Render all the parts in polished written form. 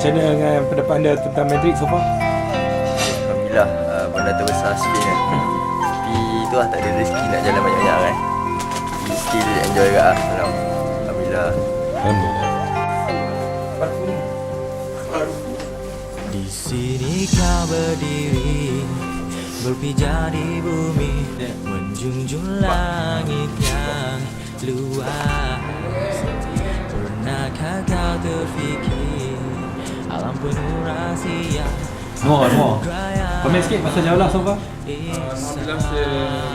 Macam mana dengan pendapat anda tentang Madrid so far? Alhamdulillah, benda terbesar Spain kan. Tapi tu lah, tak ada rezeki nak jalan banyak-banyak kan. Tapi still enjoy kat lah. Alhamdulillah. Alhamdulillah. Di sini kau berdiri, berpijak di bumi, menjunjung langit yang luas. Pernahkah kau terfikir alam penuh rahsia? More. Komen sikit pasal Jaulah so far. Alhamdulillah saya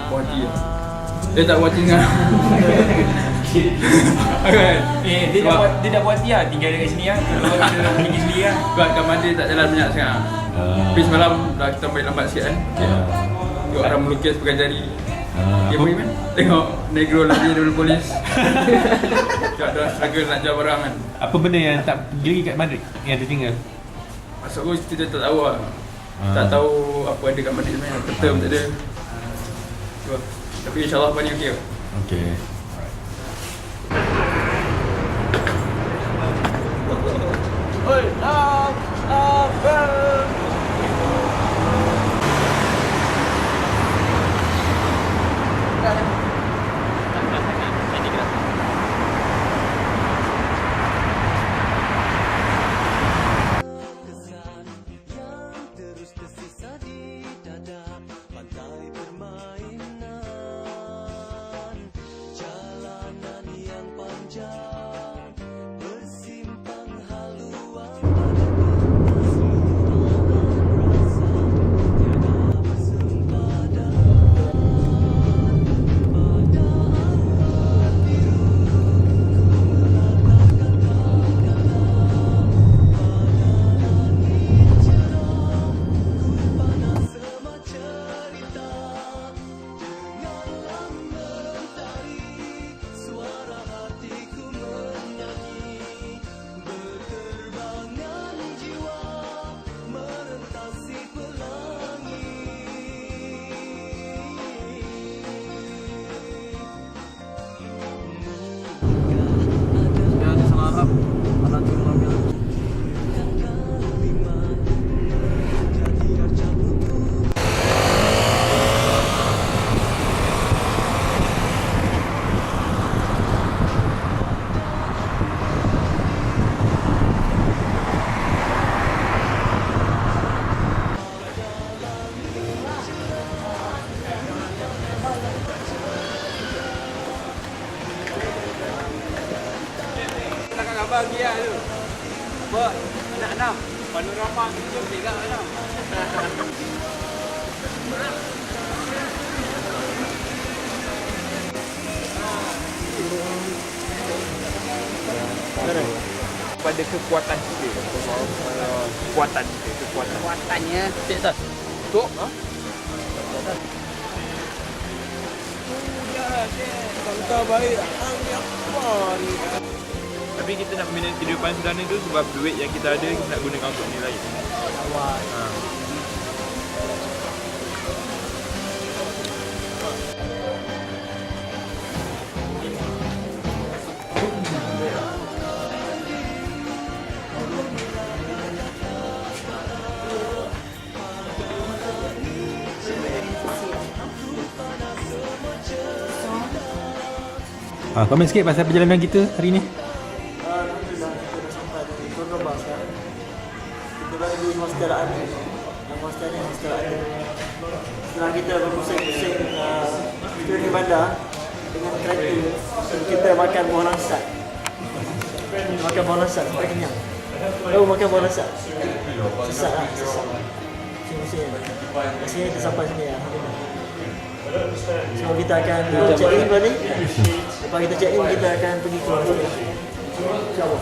puas hati lah. Dia tak puas hati dengan Dia dah buat dia tinggal dekat sini lah. Kalau kita nak pergi sendiri lah. sebab kat Madrid tak jalan banyak sangat. Tapi semalam dah kita balik lambat sikit kan. Tengok orang melukis pegang jari. Dia pergi kan? Tengok negro lari daripada polis. Tengok dia struggle nak jual barang kan. Apa benda yang tak pergi lagi kat Madrid yang dia tinggal? Maksud aku kita tak tahu lah. Tak tahu apa ada kat Madrid sebenarnya. Peta pun tak ada. Tu lah. Tapi insyaAllah apa ni okey lah. Okay. Bagi lah tu. Buat anak enam. Panorama tu pegang enam. Pada kekuatan kita. Kekuatannya. Cik tak? Tok? Ha? Bangka baik. Tapi kita nak membina kehidupan sederhana tu sebab duit yang kita ada kita nak gunakan untuk benda lain. Komen sikit pasal perjalanan kita hari ni. Alhamdulillah kita dah sampai di Cordoba sekarang. Kita berada di Mascarada. Mascarada ni Mascarada. Setelah kita berpusing-pusing keliling bandar dengan kereta, kita makan buah langsat. Makan buah langsat sampai kenyang. Tahu makan buah langsat? Sesat lah, sesat. Pusing-pusing. Kita sampai sini alhamdulillah. So kita akan check in balik. Lepas kita check in, kita akan pergi ke luar sini. InsyaAllah.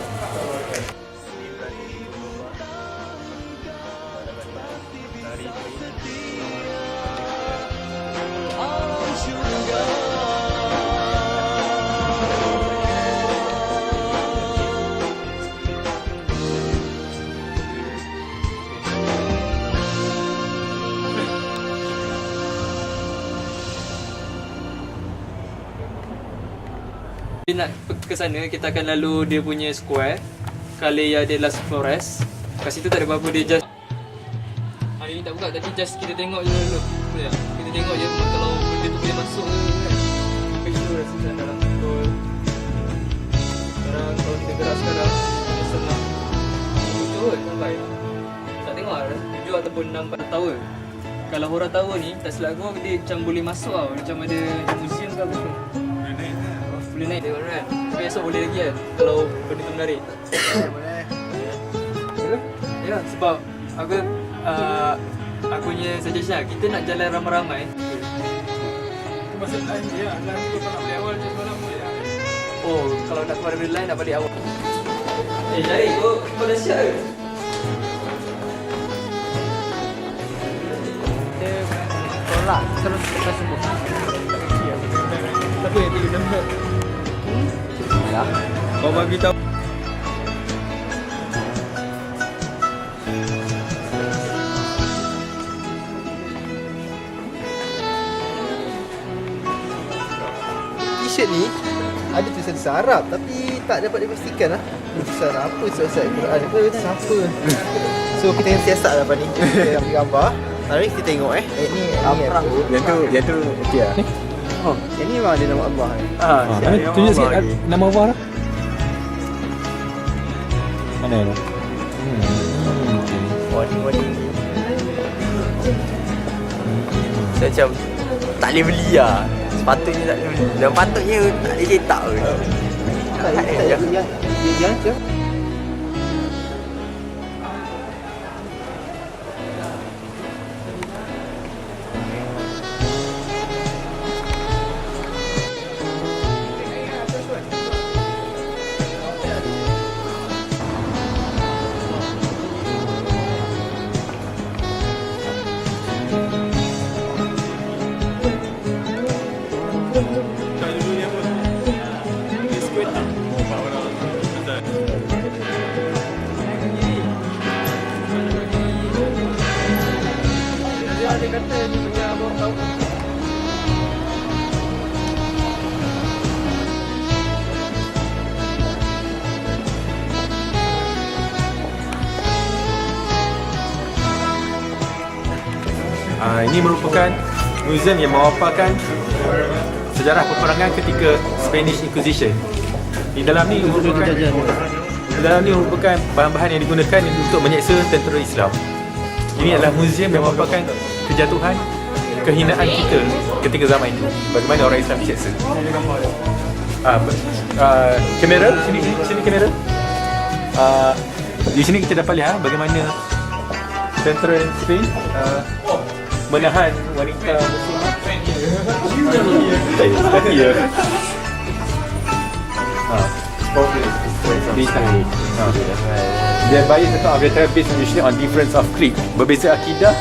Nak ke sana, kita akan lalu dia punya square, Calella de las Flores. kat situ tak ada apa-apa, dia just hari ni tak buka tapi just kita tengok je dulu. Boleh tak? Kita tengok je kalau benda tu boleh masuk ke kan. Make sure rasa dalam betul. Sekarang kalau kita gerak sekarang, dia senang 7 kot sampai. Tak tengok lah, 7 ataupun 6 tower. Kalau Hora Tower ni, tak silap aku dia macam boleh masuk tau. Macam ada museum ke apa tu. Boleh naik tengok kan. Tapi esok boleh lagi kan, kalau benda tu menarik. Boleh. Ya, sebab aku punya suggestion lah, kita nak jalan ramai-ramai. Itu masa lain dia, lain tu kalau nak balik awal macam semalam boleh lah. Oh, kalau nak keluar benda lain nak balik awal. Cari kau dah siap ke? Dia tolak terus kita sembuh. Siapa yang tiga nombor? Kau bagi tahu. T-shirt ni ada tulisan bahasa Arab tapi tak dapat dipastikan lah tulisan apa, surat Al-Quran ke siapa. So kita yang siasat lah lepas ni. Kita ambil gambar. Mari kita tengok ni apa. Yang tu okey lah. Oh, yang ni memang ada nama Allah ni. Tunjuk sikit nama Allah lah. Mana tu? Okey. Warning. Saya macam tak boleh beli lah. Sepatutnya tak boleh beli. Dan patutnya tak boleh cetak pun. Tak boleh. Dia Ini merupakan museum yang memaparkan sejarah peperangan ketika Spanish Inquisition. Di dalam ni merupakan bahan-bahan yang digunakan untuk menyeksa tentera Islam. Ini adalah museum yang memaparkan kejatuhan, kehinaan kita ketika zaman itu. Bagaimana orang Islam diseksa. Kamera, sini kamera. Di sini kita dapat lihat bagaimana tentera Spain menahan wanita muslimah. Ya. Their bias atau arbitrary based usually on difference of creed. Berbeza akidah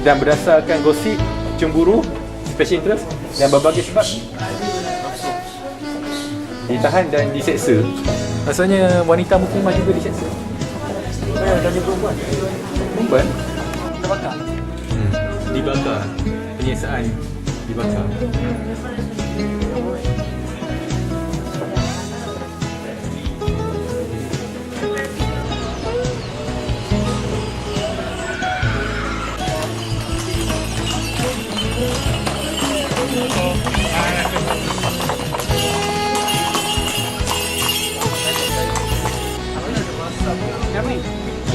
dan berdasarkan gosip, cemburu, special interest dan berbagai sebab ditahan dan diseksa. Maksudnya wanita muslimah juga diseksa. Dari perempuan. Perempuan? Terbakar. Dibakar. Penyiksaan dibakar.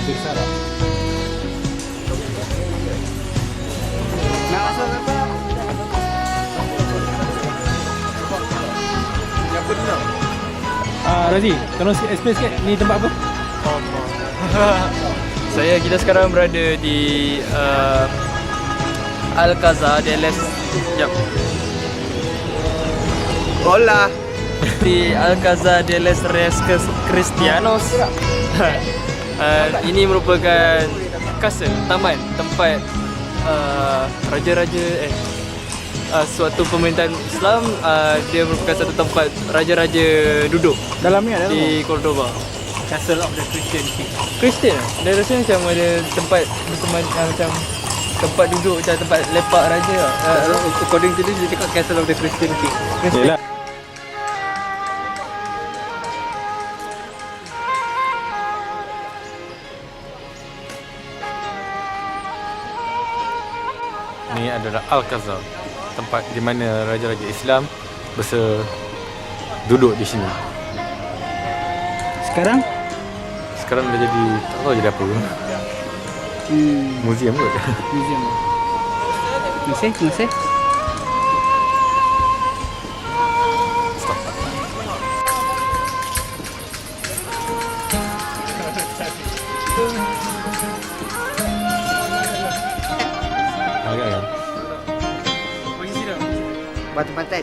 Itu salah. Nak masuk apa? Razi, tolong explain sikit ni tempat apa? Kita sekarang berada di Alcázar de los Hola. di Alcázar de los Reyes Cristianos. Ini merupakan castle, taman, tempat raja-raja suatu pemerintahan Islam. Dia merupakan satu tempat raja-raja duduk Dalam ni ada di Cordoba. Castle of the Christian King. Kristian, dia rasa macam ada tempat macam tempat duduk, macam tempat lepak raja lah. According to this, dia cakap Castle of the Christian King. Yalah. adalah Al-Qazal, tempat di mana raja-raja Islam duduk di sini. Sekarang dah jadi, tak tahu jadi apa. Museum kot. Museum. Masih. Agak. Batu Pantai.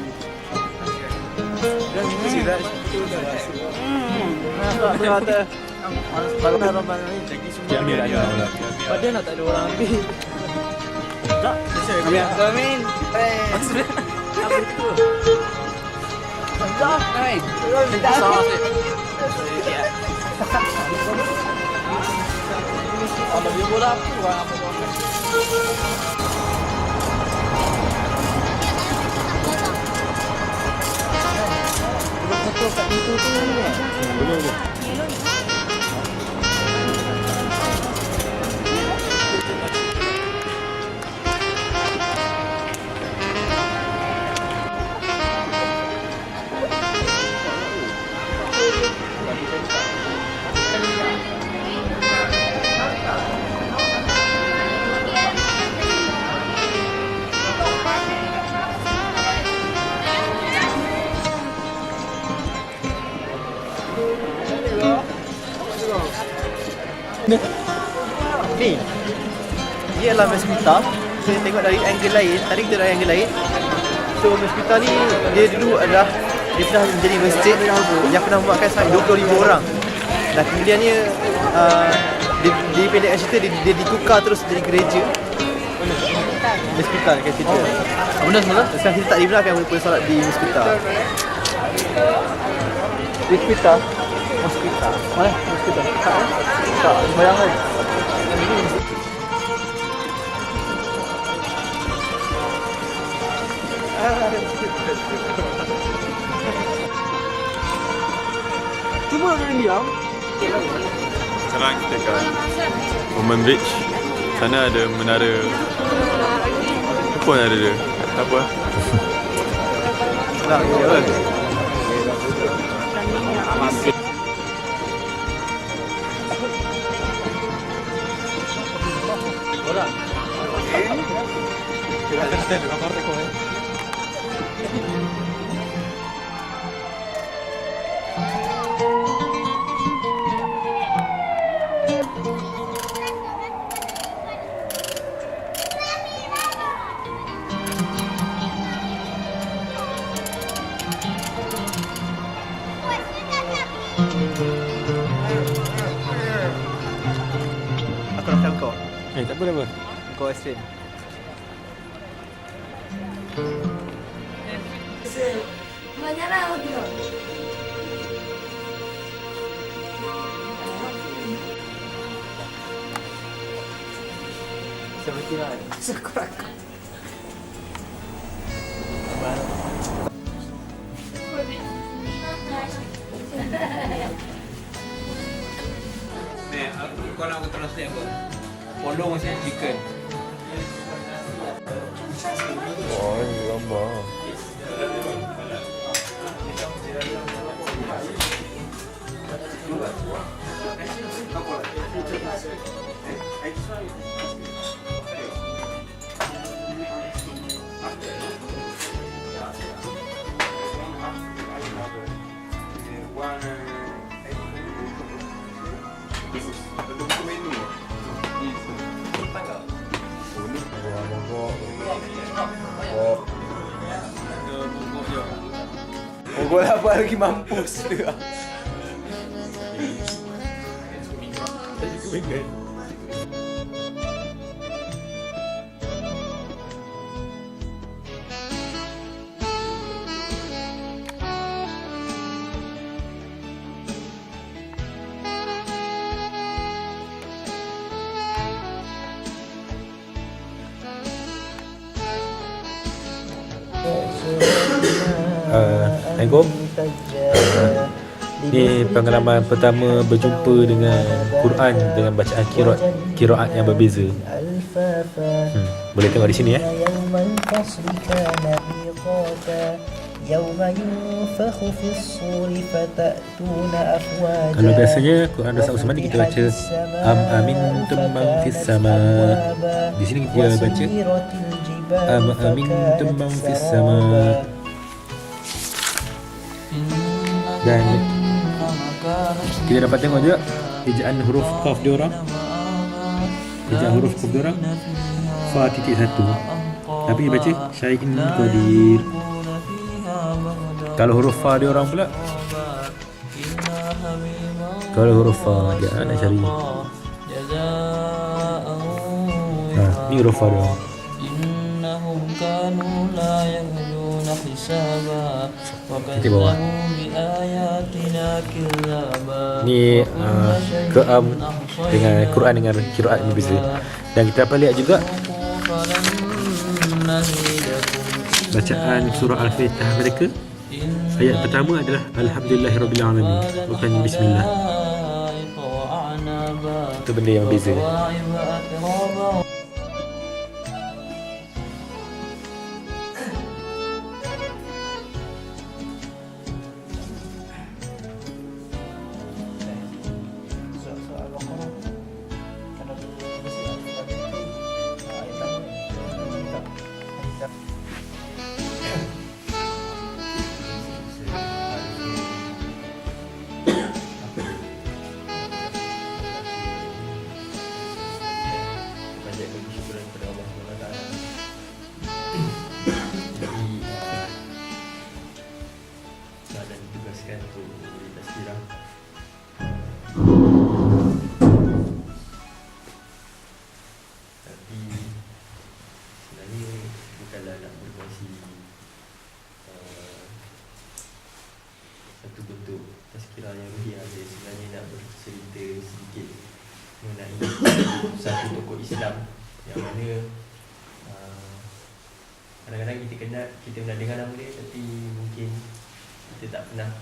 Padahal nak tak ada orang ambil. Amin. Maksudnya apa itu? Amin. Ada dia bola apa orang apa? Ni, dia adalah Mesquita. Kita tengok dari angle lain. Tadi kita dari angle lain. So Mesquita ni dia dulu adalah, dia pernah menjadi masjid yang pernah memuatkan sampai 20,000 orang. Dan kemudiannya dia pendekkan cerita, dia ditukar terus jadi gereja. Mesquita dekat situ. Benar semua. Sekarang kita tak dibenarkan boleh solat di Mesquita. Mesquita. Mana? Mesquita. Tak, bayangkan. Cuma orang diam. Sekarang kita kat Women Bridge. Sana ada menara. Apa menara dia? Apa? Tak, ya. Aku rakam kau. Tak apa. Kau Astrid. Mañana otro. Seperti mana? Sekurang. Ni, kau nak aku translate apa? Polong macam chicken. Oh, ini gambar. Mogok lah apa lagi mampus dia. Assalamualaikum. Ini pengalaman pertama berjumpa dengan Quran dengan bacaan qiraat yang berbeza. Boleh tengok di sini الفصل كان ميقاتا يوم ينفخ في الصور فتأتون أفواجا Kalau biasanya Quran Rasul Usman kita baca am amintum man fis sama. Di sini dia baca am amintum man fis sama. Dan kita dapat tengok juga ejaan huruf qaf dia orang. Ejaan huruf qaf dia orang fa titik satu. Tapi dia baca syai'in qadir. Kalau huruf fa dia orang pula, kalau huruf fa dia nak cari. Ni huruf fa dia. إنهم كانوا لا يرجون حسابا Kita bawah. بآياتنا كذابا Ni keam dengan Quran dengan qiraat ni berbeza. Dan kita dapat lihat juga bacaan surah Al-Fatihah mereka. Ayat pertama adalah Alhamdulillahirabbil alamin, bukan bismillah. Itu benda yang berbeza. Satu bentuk tazkirah yang ruhiah. Dia sebenarnya nak bercerita sedikit mengenai satu tokoh Islam yang mana kadang-kadang kita pernah dengar nama dia, tapi mungkin kita tak pernah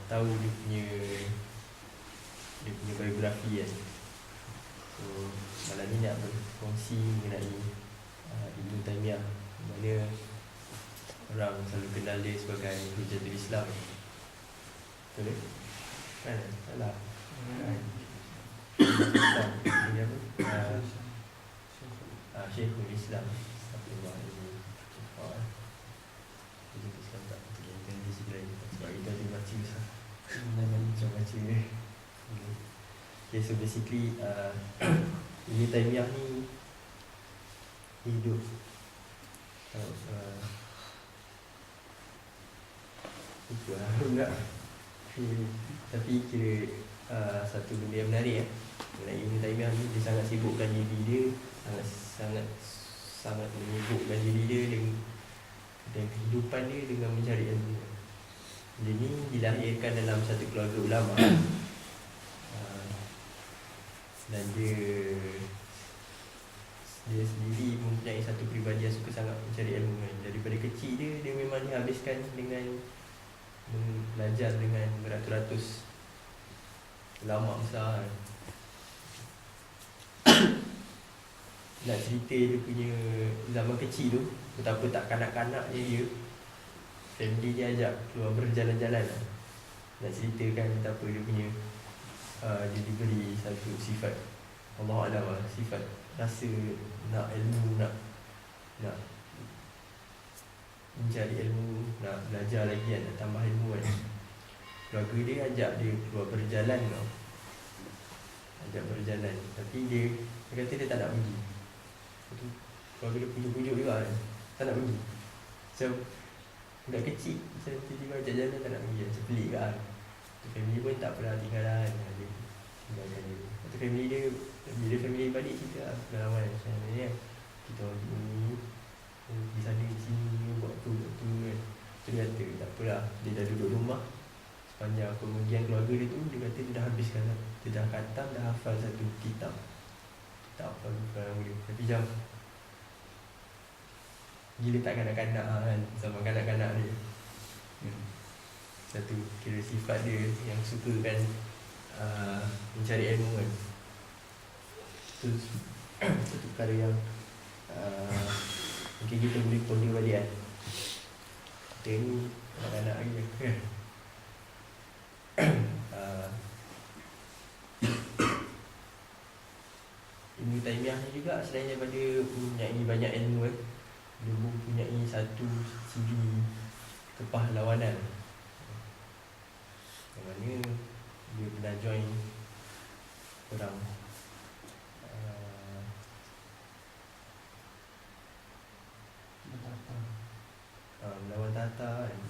tahu dia punya biografi kan. So malam ni nak berkongsi mengenai Ibn Taymiyah, mana orang selalu kenal dia sebagai Hujatul Islam. Betul tak? Kan? Salah. Islam. Ini apa? Syekhul Islam. Abdullah ini. Hujatul Islam tak betul. Yang di sini lain. Sebab kita ada baca besar. Macam baca. Okay, so basically Ibn Taymiyah ni hidup itulah enggak. Tapi kira satu benda yang menarik mengenai Ibn Taymiyah ni, dia sangat sibukkan diri dia, sangat menyibukkan diri dia dan kehidupan dia dengan mencari ilmu. Dia ni dilahirkan dalam satu keluarga ulama. Dan dia sendiri mempunyai satu peribadi yang suka sangat mencari ilmu kan. Daripada kecil dia memang dihabiskan dengan belajar dengan beratus-ratus ulama besar kan. Nak cerita dia punya zaman kecil tu, betapa tak kanak-kanaknya dia, family dia ajak keluar berjalan-jalan lah. Nak ceritakan betapa dia punya dia diberi satu sifat Allah Alam lah, sifat rasa nak ilmu, nak mencari ilmu, nak belajar lagi kan, nak tambah ilmu kan. Keluarga dia ajak dia keluar berjalan tau. Ajak berjalan. Tapi dia kata dia tak nak pergi. Lepas tu keluarga dia pujuk-pujuk juga kan, tak nak pergi. Macam budak kecil, macam tiba-tiba ajak jalan tak nak pergi. Macam pelik kan. Family pun tak pernah tinggalan. Dia tinggalkan dia. Lepas tu family dia, bila family balik cerita lah pengalaman macam ni kan. Kita orang ni di sana di sini buat tu kan. Tu dia kata tak apalah, dia dah duduk rumah sepanjang kemudian keluarga dia tu, dia kata dia dah habiskan, dia dah khatam, dah hafal satu kitab. Tak hafal bukan dia, tapi jam gila tak kanak-kanak kan, sama kanak-kanak dia. Satu kira sifat dia yang suka kan mencari ilmu kan. Itu satu perkara yang Mungkin kita boleh ponda balik kan. Kita ni anak-anak lagi Ibn Taymiyah ni juga selain daripada mempunyai banyak ilmu dia mempunyai satu ciri kepahlawanan yang mana dia pernah join perang melawan Tatar kan,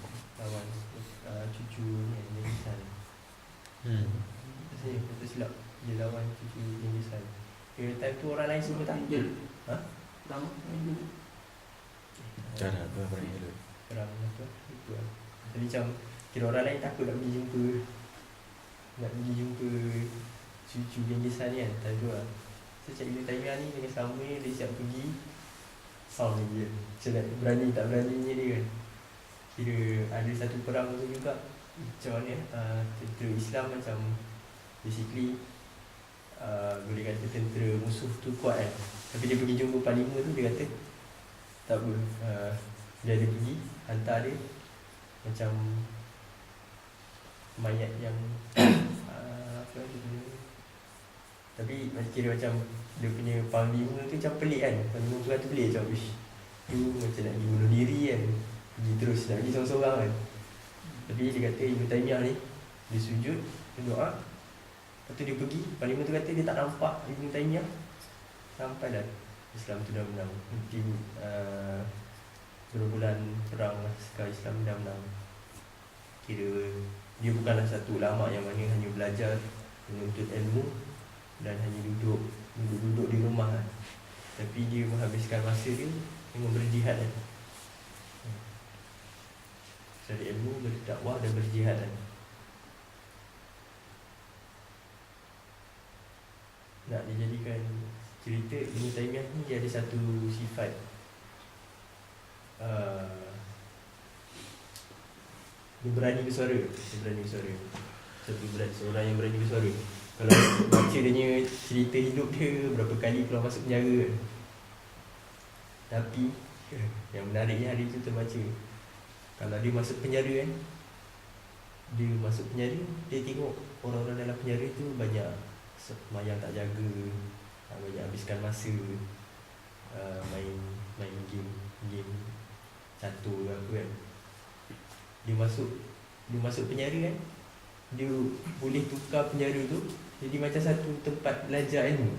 lawan cucu ni Genghis Khan. Saya tak silap dia lawan cucu Genghis Khan. Time tu orang lain semua tak ada. Ha? Lama Cara apa perang dulu? Perang apa? Itu lah. Jadi macam kira orang lain takut nak pergi jumpa cucu Genghis Khan ni kan. Time tu lah. So Cik Ibn Taymiyah ni dengan selama ni dia siap pergi sound lagi kan. Macam nak berani tak beraninya dia kan. Kira ada satu perang tu juga macam mana tentera Islam macam basically boleh kata tentera musuh tu kuat kan. Tapi dia pergi jumpa parlimen tu dia kata tak apa, dia ada pergi hantar dia macam mayat yang apa dia, tapi kira macam dia punya panglima tu macam pelik kan. Panglima tu kata pelik macam wish tu macam nak pergi bunuh diri kan, pergi terus nak pergi seorang-seorang kan. Tapi dia kata Ibn Taymiyah ni dia sujud, dia doa, lepas tu dia pergi, panglima tu kata dia tak nampak Ibn Taymiyah sampai dah Islam tu dah menang. Mungkin berbulan perang askar Islam dah menang. Kira dia bukanlah satu ulama yang mana hanya belajar menuntut ilmu dan hanya duduk di rumah kan. Tapi dia menghabiskan masa dia dengan berjihad kan. Cari ilmu, berdakwah dan berjihad kan. Nak dijadikan cerita Ibn Taymiyah ni dia ada satu sifat dia berani bersuara. Seorang yang berani bersuara. Kalau baca dia cerita hidup dia, berapa kali keluar masuk penjara. Tapi yang menariknya hari tu terbaca, kalau dia masuk penjara kan, dia masuk penjara, dia tengok orang-orang dalam penjara tu banyak semayang tak jaga, banyak habiskan masa main game catur ke apa kan. Dia masuk penjara kan, dia boleh tukar penjara tu jadi macam satu tempat belajar ilmu.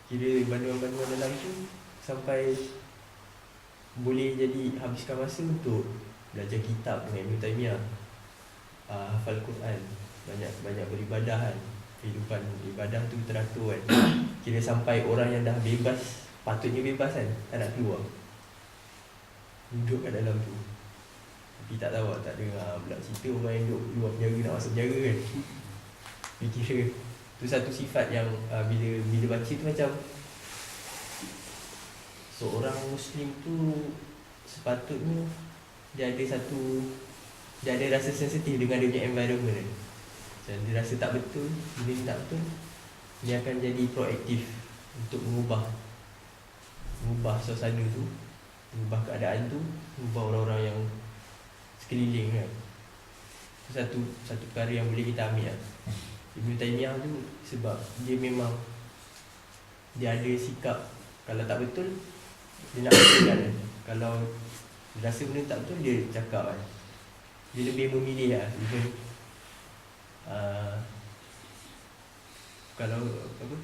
Kira banduan-banduan dalam tu sampai boleh jadi habiskan masa untuk belajar kitab dengan Ibn Taymiyah, hafal Quran, banyak beribadah kan. Kehidupan ibadah tu teratur kan. Kira sampai orang yang dah bebas, patutnya bebas kan, tak nak keluar, duduk kat dalam tu. Tapi tak tahu, tak dengar pula cerita orang yang duduk luar penjara nak masuk penjara kan. Kira tu satu sifat yang bila baca tu macam seorang Muslim tu sepatutnya dia ada rasa sensitif dengan dia punya environment kan. Dan dia rasa tak betul, bila dia tak betul, dia akan jadi proaktif untuk mengubah suasana tu, mengubah keadaan tu, mengubah orang-orang yang sekeliling kan. Itu satu perkara yang boleh kita ambil lah. Ibn Taymiyah tu sebab dia memang dia ada sikap, kalau tak betul dia nak betulkan kan. Kalau dia rasa benda tak betul, dia cakap kan. Dia lebih memilih lah. Even kalau apa,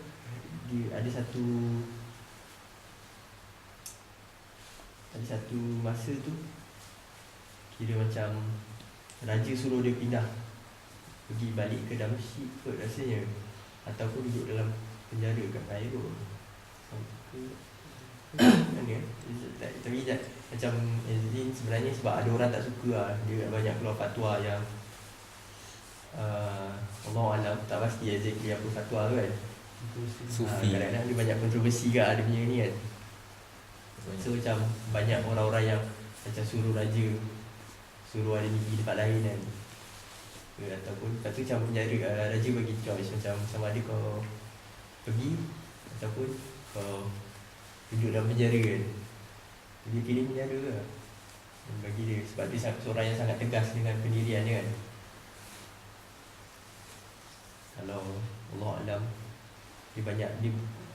dia ada satu masa tu kira macam raja suruh dia pindah, pergi balik ke Damsyik kot rasanya, ataupun duduk dalam penjara kat Cairo mana tapi macam Azlin sebenarnya sebab ada orang tak suka lah, dia banyak keluar fatwa yang Allah Alam, tak pasti exactly apa fatwa tu kan. Sufi. Kadang-kadang dia banyak kontroversi kat ada punya ni kan. So macam banyak orang-orang yang macam suruh raja, suruh ada pergi tempat lain kan. Ataupun lepas tu macam penjara, raja bagi choice macam sama ada kau pergi ataupun kau duduk dalam penjara kan. Dia pilih penjara ke bagi dia, sebab dia seorang yang sangat tegas dengan pendirian dia kan. Kalau Allah Alam, dia banyak,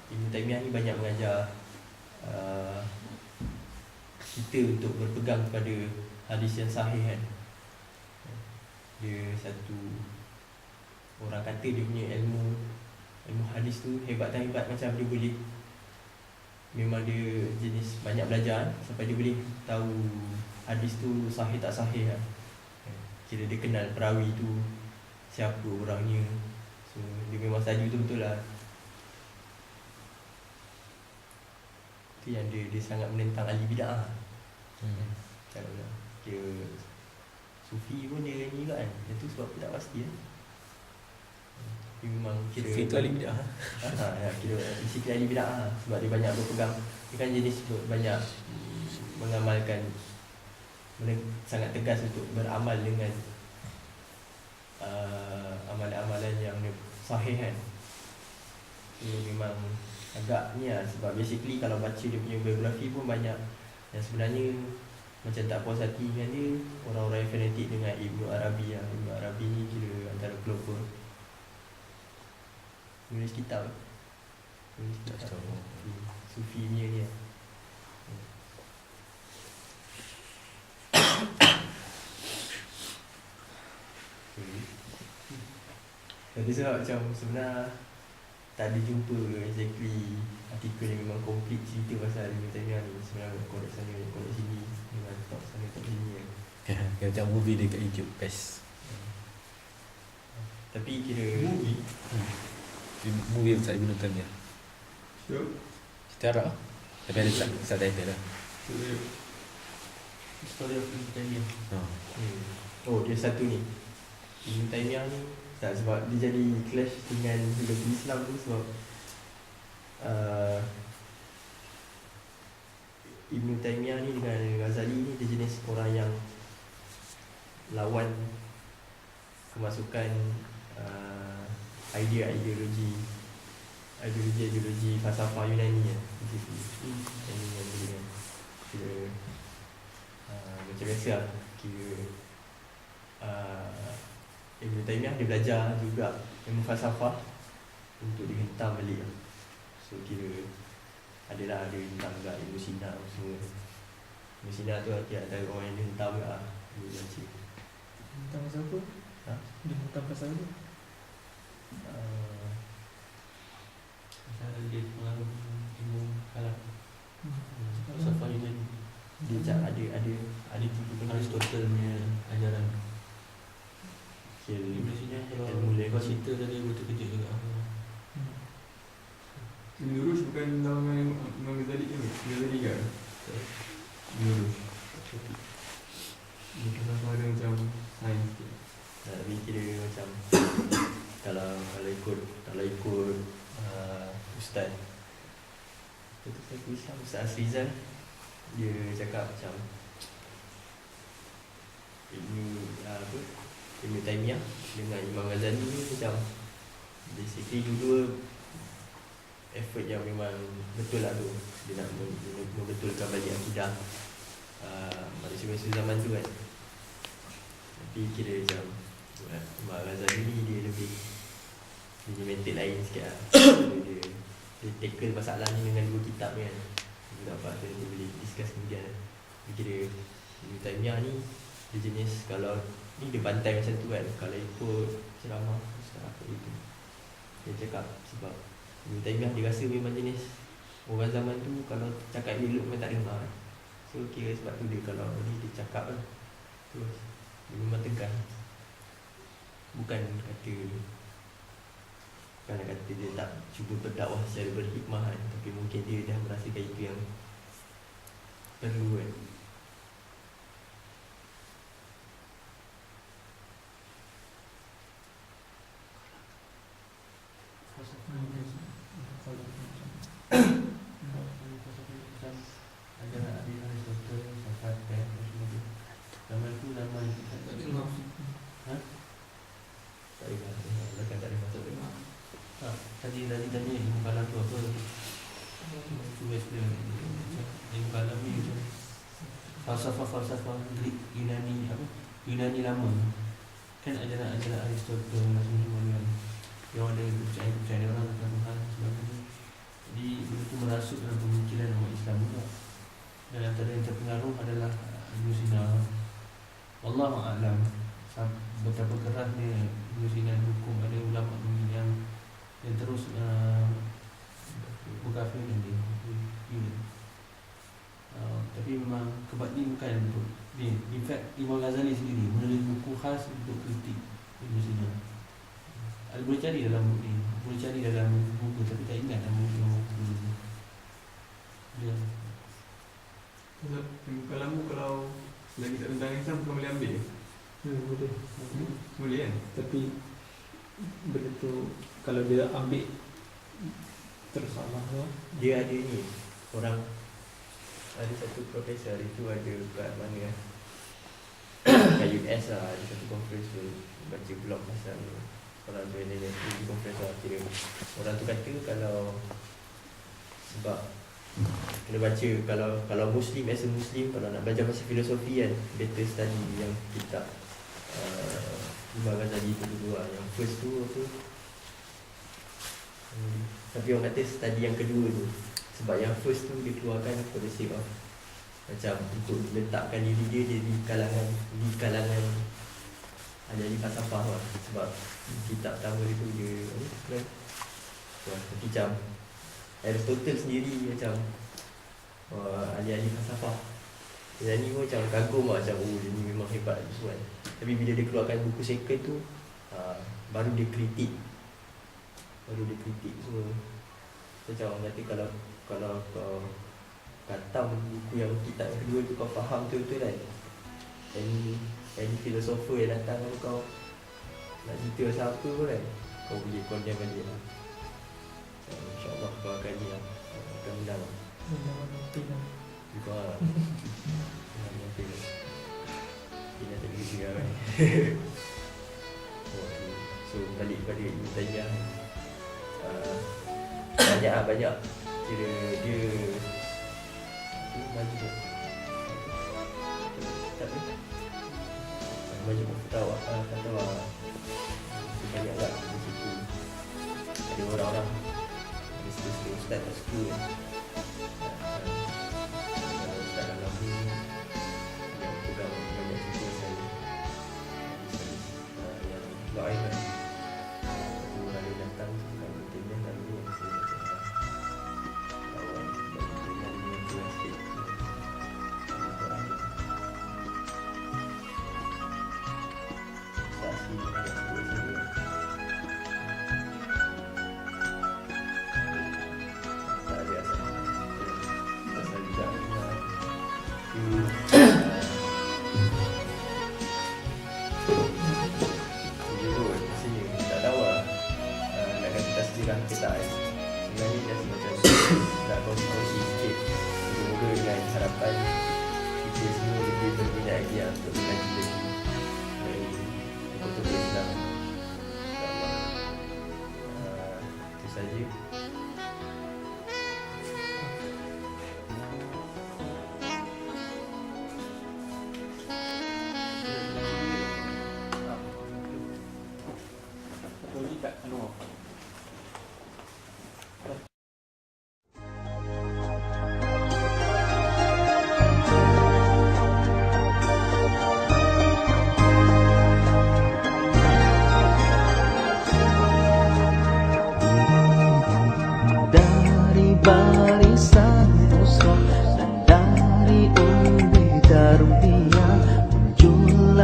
Ibn Taymiyah ni banyak mengajar kita untuk berpegang kepada hadis yang sahih kan. Dia satu orang kata dia punya ilmu hadis tu hebat tak hebat, macam dia boleh, memang dia jenis banyak belajar sampai dia boleh tahu hadis tu sahih tak sahih kan. Kira dia kenal perawi tu siapa orangnya. So dia memang saja betul-betul lah. Itu yang dia sangat menentang ahli bid'ah. Cara lah. Kira Sufi pun dia ni kan. Itu sebab aku tak pasti lah. Dia memang kira Sufi tu ahli bid'ah. ya, kira basically ahli bid'ah. Sebab dia banyak berpegang. Dia kan jenis banyak mengamalkan, sangat tegas untuk beramal dengan amalan-amalan yang sahih kan. So memang agak ni lah. Sebab basically kalau baca dia punya biografi pun banyak yang sebenarnya macam tak puas hati dengan dia, orang-orang yang fanatik dengan Ibnu Arabi lah. Ibnu Arabi ni kira antara pelopor nulis kitab Sufi punya ni lah. Jadi sebab macam sebenarnya tak ada jumpa exactly artikel yang memang komplit cerita pasal Ibn Taymiyah ni. Sebenarnya korek sana, korek sini, memang top sana, top sini kan. Ya, macam movie dekat YouTube, best. Tapi kira Movie pasal Ibn Taymiyah. Sure. Cerita Arab lah. Tapi ada subtitle lah. Story of Ibn Taymiyah. Oh. Oh, dia satu ni Ibn Taymiyah ni tak, sebab dia jadi clash dengan filosofi Islam tu. Sebab Ibn Taymiyah ni dengan Ghazali ni dia jenis orang yang lawan kemasukan ideologi falsafah Yunani ya. Kira macam biasa lah. Kira Ibn Taymiyah dia belajar juga ilmu falsafah untuk dihentam balik lah. So kira ada hentam juga ilmu Sina semua. Ilmu Sina tu ada orang yang dihentam juga lah. Dia baca Hentam pasal apa? Dia hentam pasal apa? Pasal dia pengaruh ilmu kalam falsafah Yunani. Dia cak ada tiga benda Aristotle punya ajaran. ilmu Maksudnya kalau ilmu kau logik. cerita tadi aku terkejut juga. Lurus bukan nama Imam Ghazali ke? Ghazali ke? Lurus. Dia kena ada macam sains tu. Tapi kira macam kalau ikut Ustaz Islam, Ustaz Asrizal, dia cakap macam Ibn Taymiyah dengan Imam Ghazali ni macam basically dua effort yang memang betul lah tu. Dia nak membetulkan balik akidah manusia-manusia zaman tu kan. Tapi kira macam Imam Ghazali ni dia lebih mental lain sikit lah. Dia tackle masalah ni dengan dua kitab ni kan. Dia dapat dia boleh discuss kemudian. Dia kira Ibn Taymiyah ni dia jenis, kalau ni dia bantai macam tu kan. Kalau ikut ceramah ustaz apa itu, dia cakap sebab Ibn Taymiyah dia rasa memang jenis orang zaman tu kalau cakap elok memang tak dengar. So kira sebab tu dia kalau ni dia cakap lah terus dia memang tegas. Bukan kata dia tak cuba berdakwah secara berhikmah kan, tapi mungkin dia dah merasakan itu yang perlu kan. Tadi tanya ilmu kalam tu apa? Itu ada yang kalami macam falsafah Greek Yunani Yunani lama kan ajaran Aristotle semua kan yang ada percaya orang tentang Tuhan sebagainya. Jadi benda tu merasuk dalam pemikiran umat Islam juga. Dan antara yang terpengaruh adalah Ibn Sina. Wallahu a'lam. Betapa kerasnya Ibn Sina hukum, ada ulama yang terus berkafirkan dia. Tapi memang ini bukan untuk ni. In fact Imam Ghazali sendiri menulis buku khas untuk kritik Ibn Sina. Boleh cari dalam buku ni, boleh cari dalam buku tapi tak ingat nama buku ni. Dia kalau lagi tak tentang Islam kau boleh ambil. Boleh. Boleh kan? Tapi benda tu kalau dia ambil terus salah tu. Dia ada ni, orang ada satu profesor itu ada kat mana kat US lah, ada satu conference tu baca blog pasal orang tu yang di conference tu. Kira orang tu kata kalau sebab kena baca, kalau Muslim as a Muslim, kalau nak belajar pasal filosofi kan, better study yang kitab Imam Ghazali tu dulu lah. Yang first tu tapi orang kata study yang kedua tu, sebab yang first tu dia keluarkan for the sake of macam untuk letakkan diri dia di kalangan ahli falsafah lah. Sebab kitab pertama tu dia macam Aristotle sendiri macam ahli-ahli falsafah. Yang ni pun macam kagum lah, macam dia ni memang hebat tu kan. Tapi bila dia keluarkan buku second tu baru dia kritik semua. Macam orang kata kalau kau khatam buku yang kitab yang kedua tu kau faham betul-betul kan, any filosofer yang datang kan, kau nak cerita pasal apa pun kan, kau boleh condemn balik lah. InsyaAllah kau akan ni lah, akan menang lah. Juga lah Ini tak begitu lah kan. So balik pada Ibn Taymiyah, banyak kira dia bagi dia tak ada banyak fatwa banyak lah di situ. Ada orang-orang, ada sesuatu ustaz tak suka ustaz dalam ni yang pegang banyak cerita saya yang doain kan. Orang dia datang kalau bertanya kali ni yang saya kita sebenarnya just macam nak kongsi sikit. Semoga dengan harapan kita semua lebih berminat lagi untuk mengaji lagi betul-betul Islam. InsyaAllah itu saja.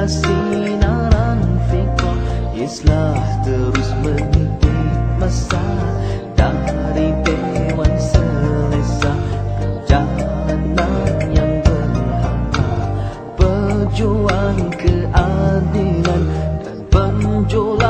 Sinaran fiqh Islah terus mengikuti masa dari Dewan Selesa ke jalanan yang berhamba, pejuang keadilan dan penjualan